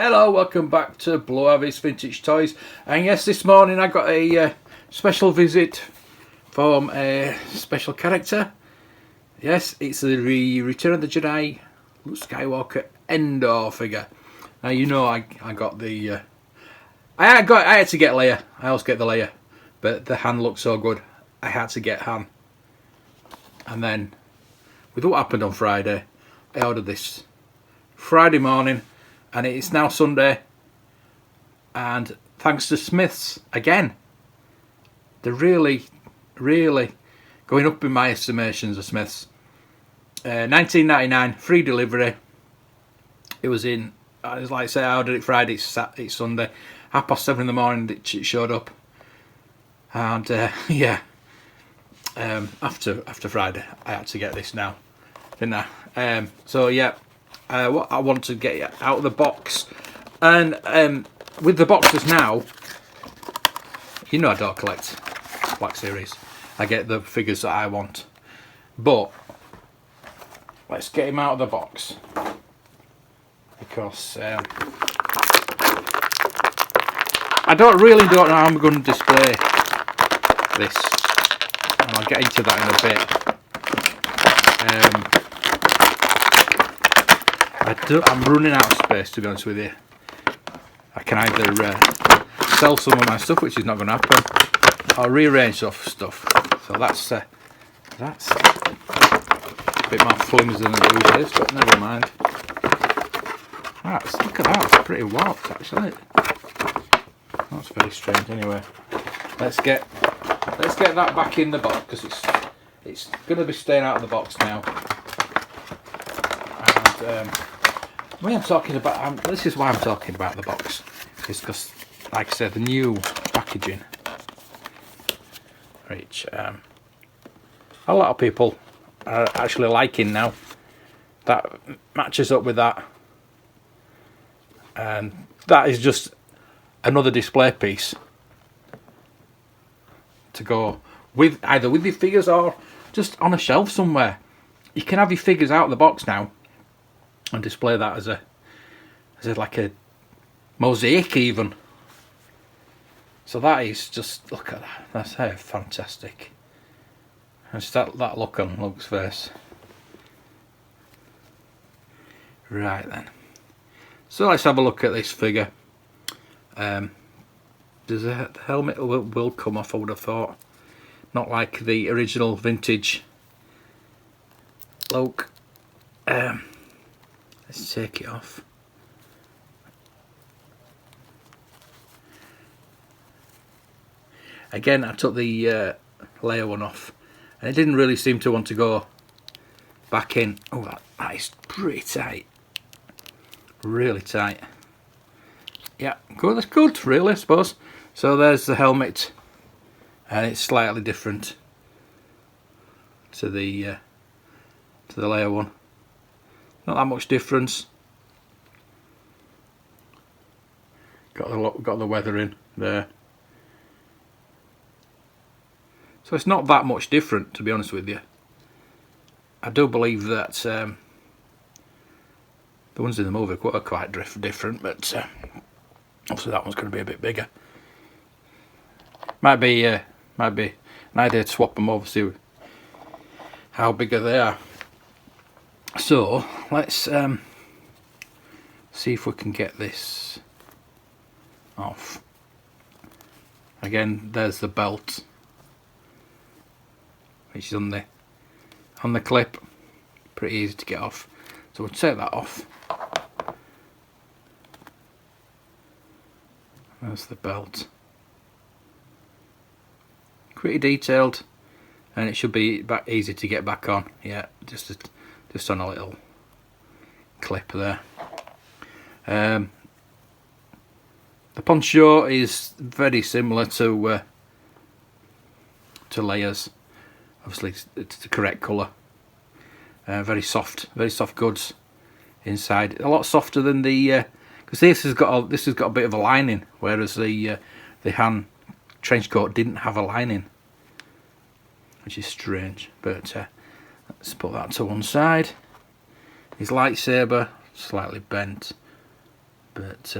Hello, welcome back to Blueharvest Vintage Toys. And yes, this morning I got a special visit from a special character. Yes, it's the Return of the Jedi Luke Skywalker Endor figure. Now you know I got the I had to get Leia. I always get the Leia, but the Han looked so good I had to get Han. And then with what happened on Friday, I ordered this Friday morning, and it's now Sunday, and thanks to Smiths again, they're really going up in my estimations of Smiths. $19.99, free delivery. It was in, like I say, I ordered it Friday, it's Sunday, 7:30 in the morning it showed up. And yeah, after Friday I had to get this now, didn't I? So yeah, what I want to get out of the box, and with the boxes now, you know I don't collect Black Series. I get the figures that I want, but let's get him out of the box because I don't know how I'm going to display this, and I'll get into that in a bit. I'm running out of space, to be honest with you. I can either sell some of my stuff, which is not going to happen, or rearrange stuff. So that's a bit more flimsy than it usually is, but never mind. Look at that, it's pretty warped actually. That's very strange. Anyway, let's get that back in the box because it's going to be staying out of the box now. And this is why I'm talking about the box, is because, like I said, the new packaging, which a lot of people are actually liking now, that matches up with that, and that is just another display piece to go with, either with your figures or just on a shelf somewhere. You can have your figures out of the box now and display that as like a mosaic even. So that is just, look at that, that's how fantastic. Just that look on Luke's face. Right then, so let's have a look at this figure. The helmet will come off, I would have thought, not like the original vintage Luke. Let's take it off. Again, I took the Leia one off, and it didn't really seem to want to go back in. Oh, that is pretty tight. Really tight. Yeah, good. That's good, really, I suppose. So there's the helmet, and it's slightly different to the Leia one. Not that much difference. Got the weathering there. So it's not that much different, to be honest with you. I do believe that the ones in the movie are quite different, but obviously that one's going to be a bit bigger. Might be an idea to swap them over, see how bigger they are. So let's see if we can get this off. Again, there's the belt, which is on the clip. Pretty easy to get off. So we'll take that off. There's the belt. Pretty detailed, and it should be easy to get back on. Yeah, just on a little clip there. The poncho is very similar to Leia's. Obviously, it's the correct colour. Very soft goods inside. A lot softer than the because this has got a bit of a lining, whereas the Han trench coat didn't have a lining, which is strange. But let's put that to one side. His lightsaber slightly bent. but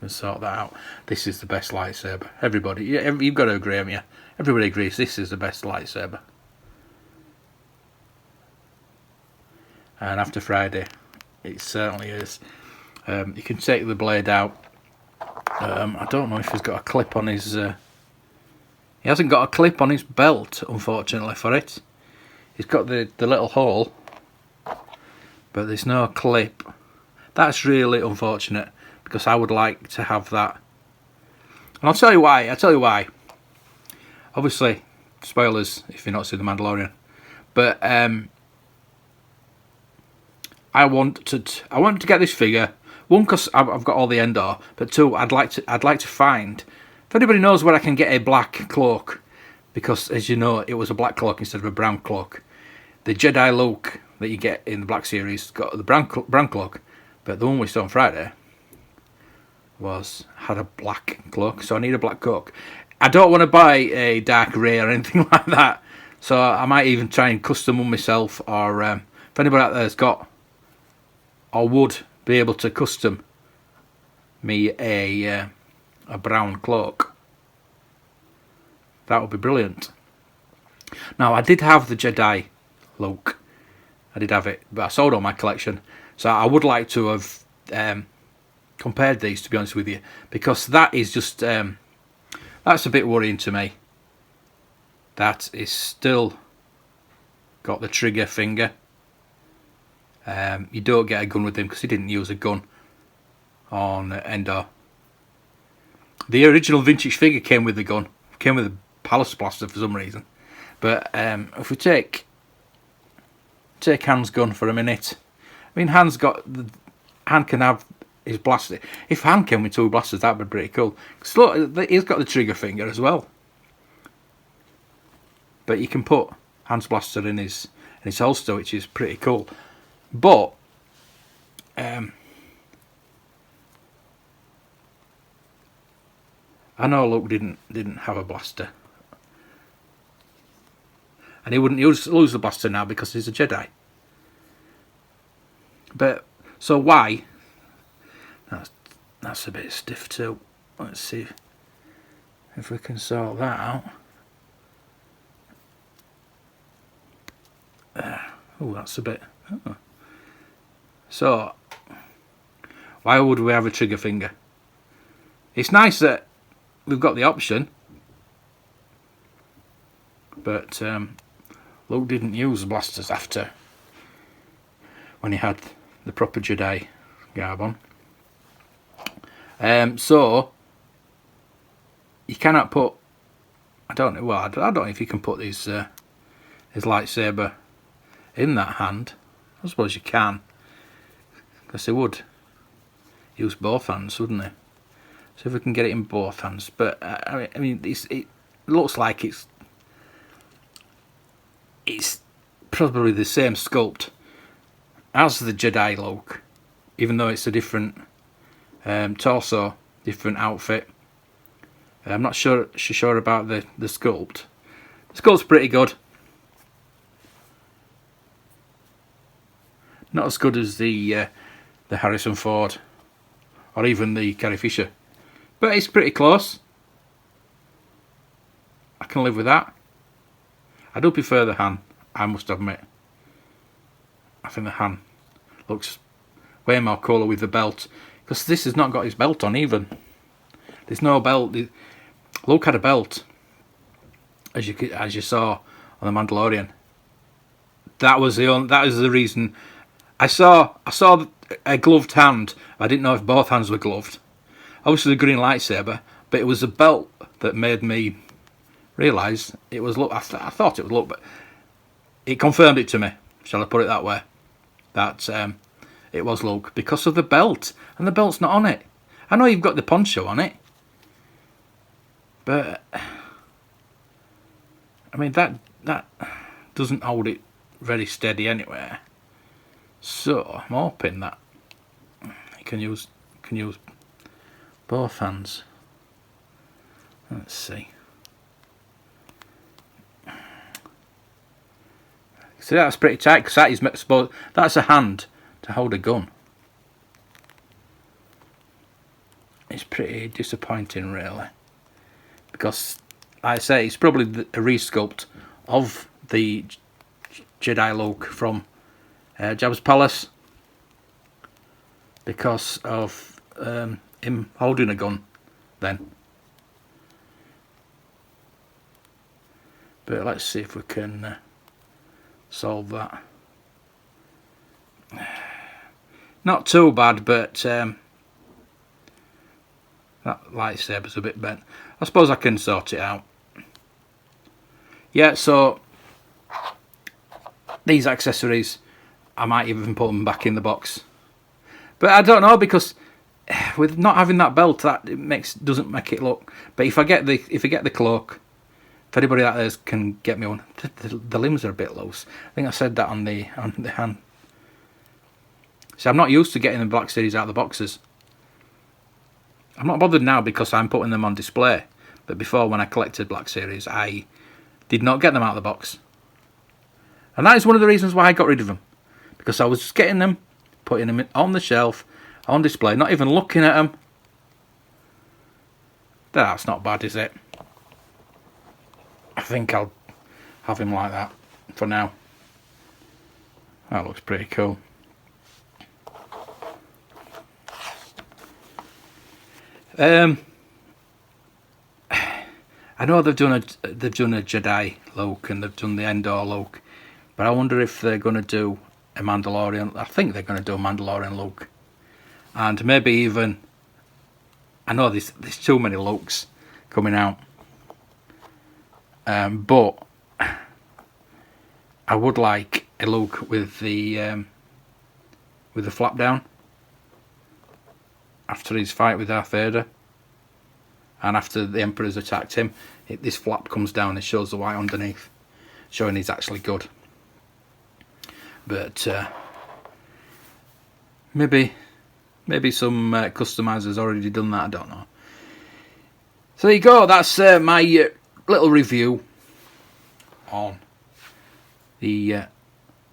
we'll sort that out. This is the best lightsaber. Everybody, you've got to agree, haven't you? Everybody agrees this is the best lightsaber. And after Friday, it certainly is. You can take the blade out. I don't know if he's got a clip on his... he hasn't got a clip on his belt, unfortunately, for it. He's got the little hole, but there's no clip. That's really unfortunate, because I would like to have that. And I'll tell you why. Obviously, spoilers if you're not seen The Mandalorian. But I want to get this figure. One, because I've got all the Endor, but two, I'd like to find, if anybody knows where I can get a black cloak, because as you know, it was a black cloak instead of a brown cloak. The Jedi Luke that you get in the Black Series got the brown cloak, but the one we saw on Friday had a black cloak, so I need a black cloak. I don't want to buy a dark grey or anything like that, so I might even try and custom one myself, or if anybody out there's got or would be able to custom me a brown cloak, that would be brilliant. Now, I did have the Jedi Luke. I did have it, but I sold all my collection. So I would like to have compared these, to be honest with you, because that is just that's a bit worrying to me. That is still got the trigger finger. You don't get a gun with him because he didn't use a gun on Endor. The original vintage figure came with the gun, came with a palace blaster for some reason. But if we take Han's gun for a minute, I mean, Han can have his blaster. If Han came with two blasters, that'd be pretty cool. Cause look, he's got the trigger finger as well. But you can put Han's blaster in his holster, which is pretty cool. But I know Luke didn't have a blaster, and he wouldn't lose the blaster now because he's a Jedi. But so why? That's a bit stiff too. Let's see if we can sort that out. Oh, that's a bit. Oh. So, why would we have a trigger finger? It's nice that we've got the option, but Luke didn't use blasters after when he had the proper Jedi garb on. So you cannot put. I don't know. Well, I don't know if you can put his lightsaber in that hand. I suppose you can, because they would use both hands, wouldn't they? So if we can get it in both hands, but I mean, it looks like it's probably the same sculpt as the Jedi Luke, even though it's a different torso, different outfit. I'm not sure about the sculpt. The sculpt's pretty good. Not as good as the Harrison Ford or even the Carrie Fisher, but it's pretty close. I can live with that. I do prefer the Han, I must admit. I think the Han looks way more cooler with the belt, because this has not got his belt on even. There's no belt. Luke had a belt, as you saw on The Mandalorian. That was the reason. I saw a gloved hand. I didn't know if both hands were gloved. Obviously the green lightsaber, but it was the belt that made me realise it was Luke. I thought it was Luke, but it confirmed it to me. Shall I put it that way? That it was Luke because of the belt, and the belt's not on it. I know you've got the poncho on it, but I mean that doesn't hold it very steady anywhere. So I'm hoping that you can use both hands. Let's see. See, that's pretty tight, because that's a hand to hold a gun. it's pretty disappointing, really, because, like I say, it's probably a resculpt of the Jedi Luke from Jabba's palace, because of him holding a gun then. But let's see if we can solve that. Not too bad, but that lightsaber's a bit bent. I suppose I can sort it out. Yeah, so these accessories, I might even put them back in the box. But I don't know, because with not having that belt, that doesn't make it look. But if I get the cloak, if anybody out there can get me one, the limbs are a bit loose. I think I said that on the hand. So I'm not used to getting the Black Series out of the boxes. I'm not bothered now because I'm putting them on display. But before, when I collected Black Series, I did not get them out of the box. And that is one of the reasons why I got rid of them. Because I was just getting them, putting them on the shelf, on display, not even looking at them. That's not bad, is it? I think I'll have him like that for now. That looks pretty cool. I know they've done a Jedi Luke and they've done the Endor Luke, but I wonder if they're going to do a Mandalorian. I think they're going to do a Mandalorian Luke, and maybe even, I know there's too many Lukes coming out, but I would like a Luke with the flap down after his fight with Darth Vader, and after the Emperor's attacked him, this flap comes down and shows the white underneath, showing he's actually good. But maybe some customizers already done that, I don't know. So there you go, that's my little review on the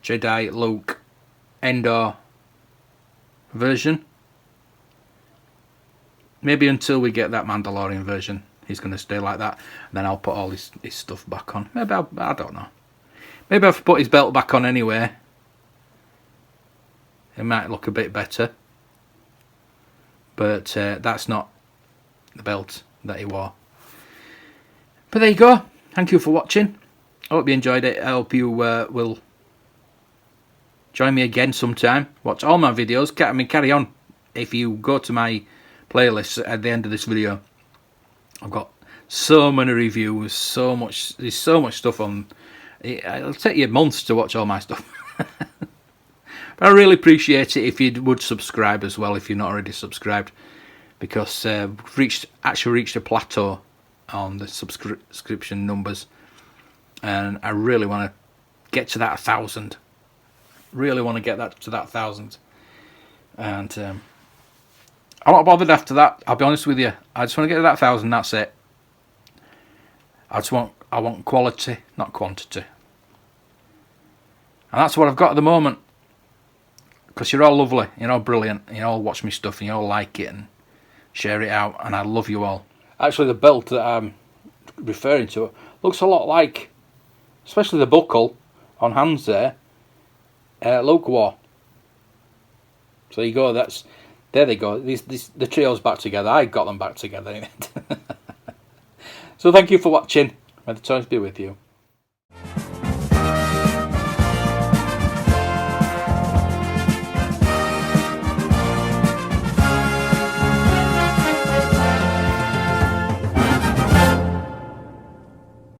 Jedi Luke Endor version. Maybe until we get that Mandalorian version, he's going to stay like that. And then I'll put all his stuff back on. Maybe I don't know. Maybe I've put his belt back on anyway. It might look a bit better. But that's not the belt that he wore. But there you go. Thank you for watching. I hope you enjoyed it. I hope you will join me again sometime. Watch all my videos. Carry on. If you go to my playlist at the end of this video, I've got so many reviews, there's so much stuff on. It'll take you months to watch all my stuff. But I really appreciate it if you would subscribe as well, if you're not already subscribed, because we've actually reached a plateau on the subscription numbers, and I really want to get to that 1,000. Really want to get that to that 1,000, and I'm not bothered after that. I'll be honest with you. I just want to get to that 1,000. That's it. I want quality, not quantity, and that's what I've got at the moment. Because you're all lovely, you're all brilliant, you all watch me stuff and you all like it and share it out, and I love you all. Actually, the belt that I'm referring to looks a lot like, especially the buckle on hands there, Luke wore. So there you go. There they go. The trio's back together. I got them back together. So thank you for watching. May the toys be with you.